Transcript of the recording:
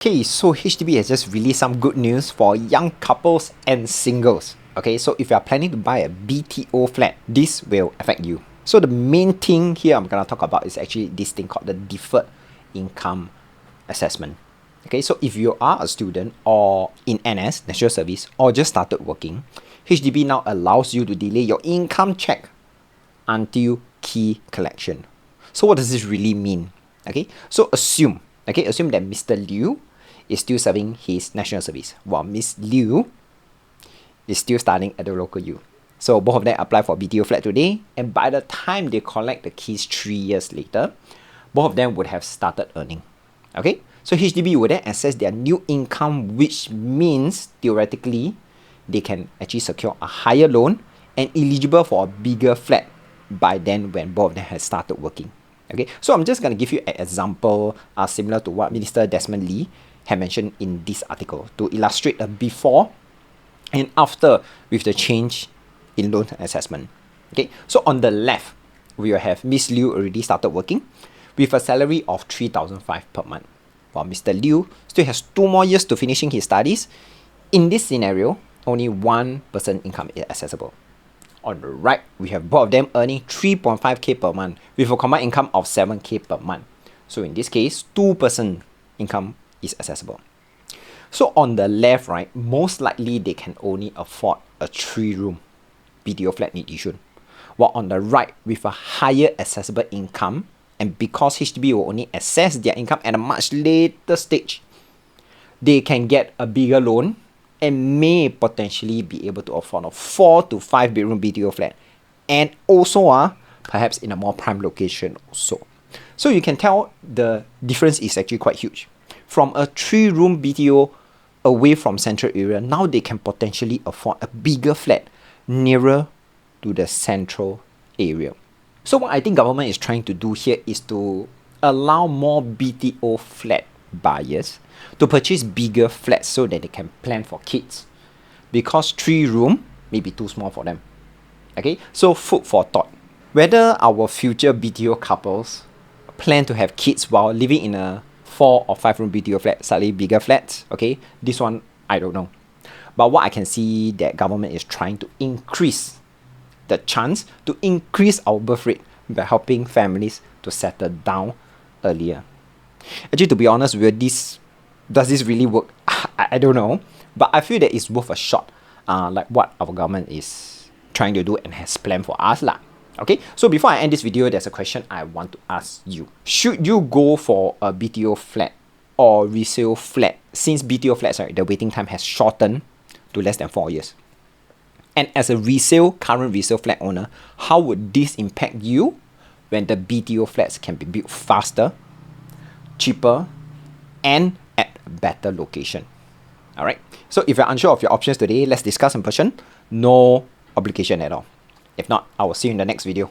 Okay, so HDB has just released some good news for young couples and singles. Okay, so if you are planning to buy a BTO flat, this will affect you. So the main thing here I'm gonna talk about is actually this thing called the deferred income assessment. Okay, so if you are a student or in NS, National Service, or just started working, HDB now allows you to delay your income check until key collection. So what does this really mean? Okay, so assume that Mr. Liu is still serving his national service, while Miss Liu is still studying at the local U. So both of them apply for BTO flat today, and by the time they collect the keys 3 years later, both of them would have started earning. Okay, so HDB would then assess their new income, which means theoretically they can actually secure a higher loan and eligible for a bigger flat by then when both of them have started working. Okay, so I'm just going to give you an example similar to what Minister Desmond Lee had mentioned in this article to illustrate a before and after with the change in loan assessment. Okay, so on the left, we will have Miss Liu already started working with a salary of 3,500 per month, while Mr. Liu still has 2 more years to finishing his studies. In this scenario, only one person income is accessible. On the right, we have both of them earning 3.5k per month with a combined income of 7k per month. So in this case, 2% income is accessible. So on the left, right, most likely they can only afford a 3-room BTO flat in Yishun. While on the right, with a higher accessible income, and because HDB will only assess their income at a much later stage, they can get a bigger loan and may potentially be able to afford a 4 to 5 bedroom BTO flat, and also perhaps in a more prime location also. So you can tell the difference is actually quite huge. From a 3-room BTO away from central area, now they can potentially afford a bigger flat nearer to the central area. So what I think government is trying to do here is to allow more BTO flat buyers to purchase bigger flats so that they can plan for kids, because 3-room may be too small for them. Okay, so food for thought. Whether our future BTO couples plan to have kids while living in a 4 or 5-room BTO flat, slightly bigger flats, okay, this one I don't know. But what I can see that government is trying to increase the chance to increase our birth rate by helping families to settle down earlier. Actually, to be honest, does this really work? I don't know, but I feel that it's worth a shot, like what our government is trying to do and has planned for us lah. Okay, so before I end this video, there's a question I want to ask you. Should you go for a BTO flat or resale flat, since BTO flats, right, the waiting time has shortened to less than 4 years? And as a current resale flat owner, how would this impact you when the BTO flats can be built faster, cheaper, and at a better location? Alright, so if you're unsure of your options today, let's discuss in person. No obligation at all. If not, I will see you in the next video.